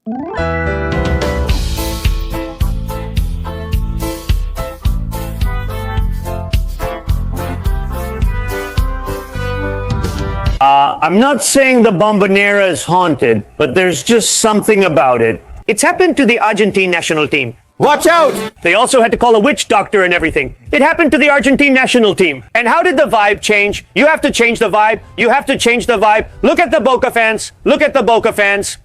I'm not saying the Bombonera is haunted, but there's just something about it. It's happened to the Argentine national team. Watch out! They also had to call a witch doctor and everything. It happened to the Argentine national team. And how did the vibe change? You have to change the vibe. You have to change the vibe. Look at the Boca fans. Look at the Boca fans.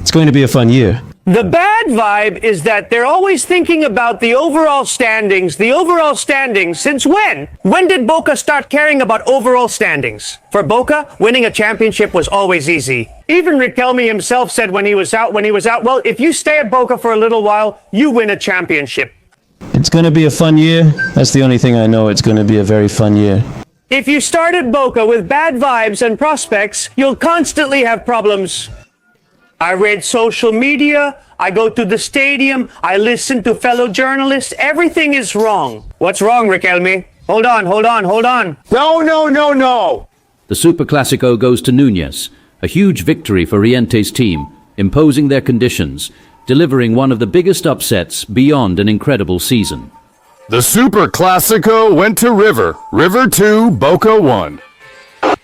It's going to be a fun year. The bad vibe is that they're always thinking about the overall standings. The overall standings. Since when? When did Boca start caring about overall standings? For Boca, winning a championship was always easy. Even Riquelme himself said when he was out, well, if you stay at Boca for a little while, you win a championship. It's going to be a fun year. That's the only thing I know. It's going to be a very fun year. If you start at Boca with bad vibes and prospects, you'll constantly have problems. I read social media, I go to the stadium, I listen to fellow journalists. Everything is wrong. What's wrong, Riquelme? Hold on. No. The Superclásico goes to Núñez, a huge victory for Riente's team, imposing their conditions, delivering one of the biggest upsets beyond an incredible season. The Superclásico went to River. River 2, Boca 1.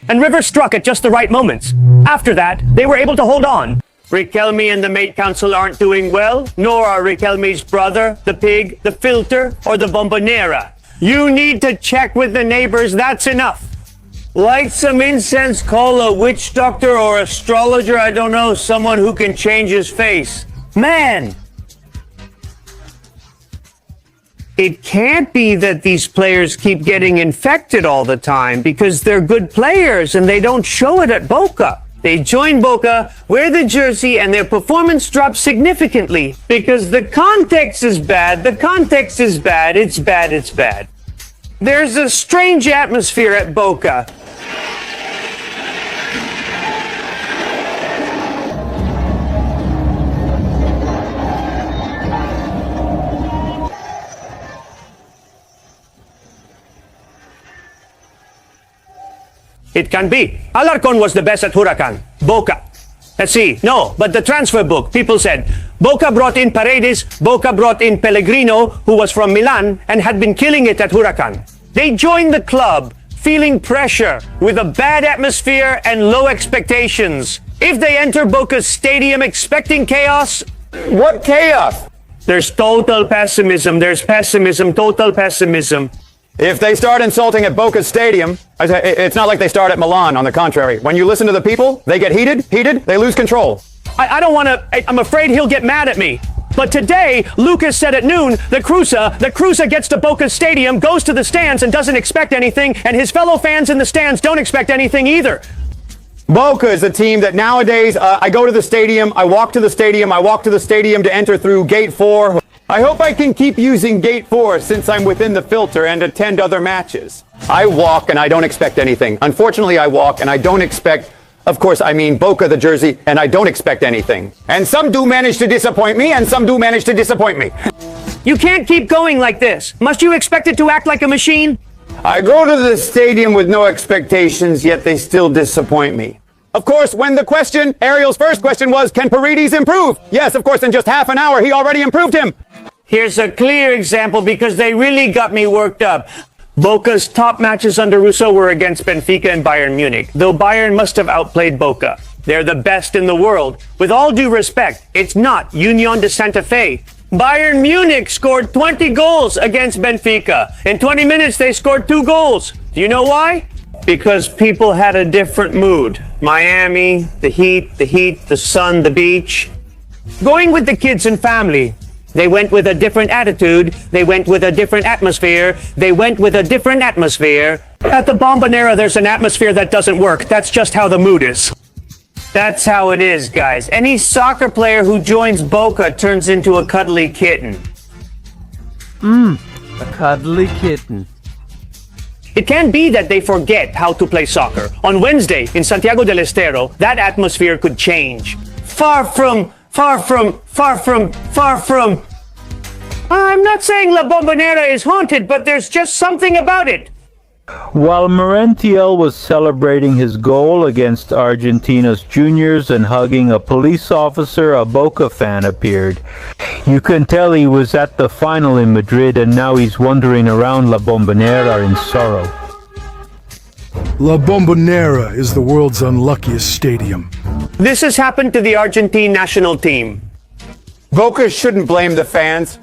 And River struck at just the right moments. After that, they were able to hold on. Riquelme and the Mate Council aren't doing well, nor are Riquelme's brother, the pig, the filter, or the Bombonera. You need to check with the neighbors, that's enough. Light some incense, call a witch doctor or astrologer, I don't know, someone who can change his face. Man! It can't be that these players keep getting infected all the time because they're good players and they don't show it at Boca. They join Boca, wear the jersey, and their performance drops significantly because the context is bad. The context is bad. It's bad. There's a strange atmosphere at Boca. It can be. Alarcon was the best at Huracan. Boca. Let's see. No, but the transfer book, people said, Boca brought in Paredes, Boca brought in Pellegrino, who was from Milan and had been killing it at Huracan. They joined the club, feeling pressure, with a bad atmosphere and low expectations. If they enter Boca's stadium expecting chaos... What chaos? There's total pessimism. There's pessimism, total pessimism. If they start insulting at Boca Stadium, it's not like they start at Milan, on the contrary. When you listen to the people, they get heated, they lose control. I don't want to, I'm afraid he'll get mad at me. But today, Lucas said at noon, the Cruza gets to Boca Stadium, goes to the stands and doesn't expect anything, and his fellow fans in the stands don't expect anything either. Boca is a team that nowadays, I go to the stadium, I walk to the stadium to enter through Gate 4. I hope I can keep using Gate 4 since I'm within the filter and attend other matches. I walk and I don't expect anything. Unfortunately, I walk and I don't expect, of course, I mean Boca the jersey, and I don't expect anything. And some do manage to disappoint me, and some do manage to disappoint me. You can't keep going like this. Must you expect it to act like a machine? I go to the stadium with no expectations, yet they still disappoint me. Of course, when the question, Ariel's first question was, can Paredes improve? Yes, of course, in just half an hour, he already improved him. Here's a clear example because they really got me worked up. Boca's top matches under Russo were against Benfica and Bayern Munich, though Bayern must have outplayed Boca. They're the best in the world. With all due respect, it's not Union de Santa Fe. Bayern Munich scored 20 goals against Benfica. In 20 minutes, they scored 2 goals. Do you know why? Because people had a different mood. Miami, the heat, the sun, the beach. Going with the kids and family. They went with a different attitude. They went with a different atmosphere. At the Bombonera, there's an atmosphere that doesn't work. That's just how the mood is. That's how it is, guys. Any soccer player who joins Boca turns into a cuddly kitten. A cuddly kitten. It can be that they forget how to play soccer. On Wednesday, in Santiago del Estero, that atmosphere could change. Far from... I'm not saying La Bombonera is haunted, but there's just something about it. While Merentiel was celebrating his goal against Argentina's juniors and hugging a police officer, a Boca fan appeared. You can tell he was at the final in Madrid and now he's wandering around La Bombonera in sorrow. La Bombonera is the world's unluckiest stadium. This has happened to the Argentine national team. Boca shouldn't blame the fans.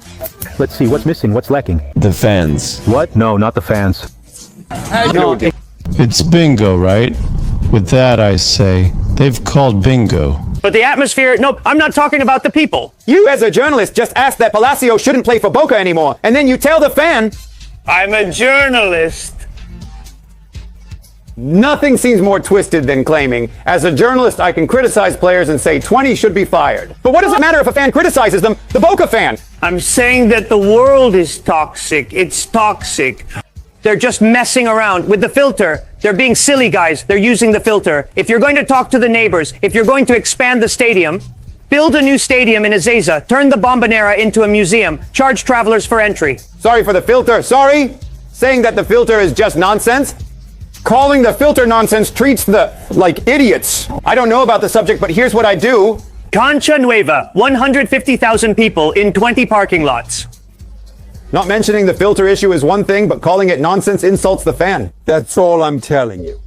Let's see, what's missing, what's lacking? The fans. What? No, not the fans. No, It's bingo, right? With that, I say, they've called bingo. But the atmosphere, nope, I'm not talking about the people. you as a journalist just asked that Palacio shouldn't play for Boca anymore, and then you tell the fan. I'm a journalist. Nothing seems more twisted than claiming, as a journalist, I can criticize players and say 20 should be fired. But what does it matter if a fan criticizes them, the Boca fan? I'm saying that the world is toxic. It's toxic. They're just messing around with the filter. They're being silly guys. They're using the filter. If you're going to talk to the neighbors, if you're going to expand the stadium, build a new stadium in Ezeiza, turn the Bombonera into a museum, charge travelers for entry. Sorry for the filter. Sorry? Saying that the filter is just nonsense? Calling the filter nonsense treats the, like, idiots. I don't know about the subject, but here's what I do. Concha Nueva, 150,000 people in 20 parking lots. Not mentioning the filter issue is one thing, but calling it nonsense insults the fan. That's all I'm telling you.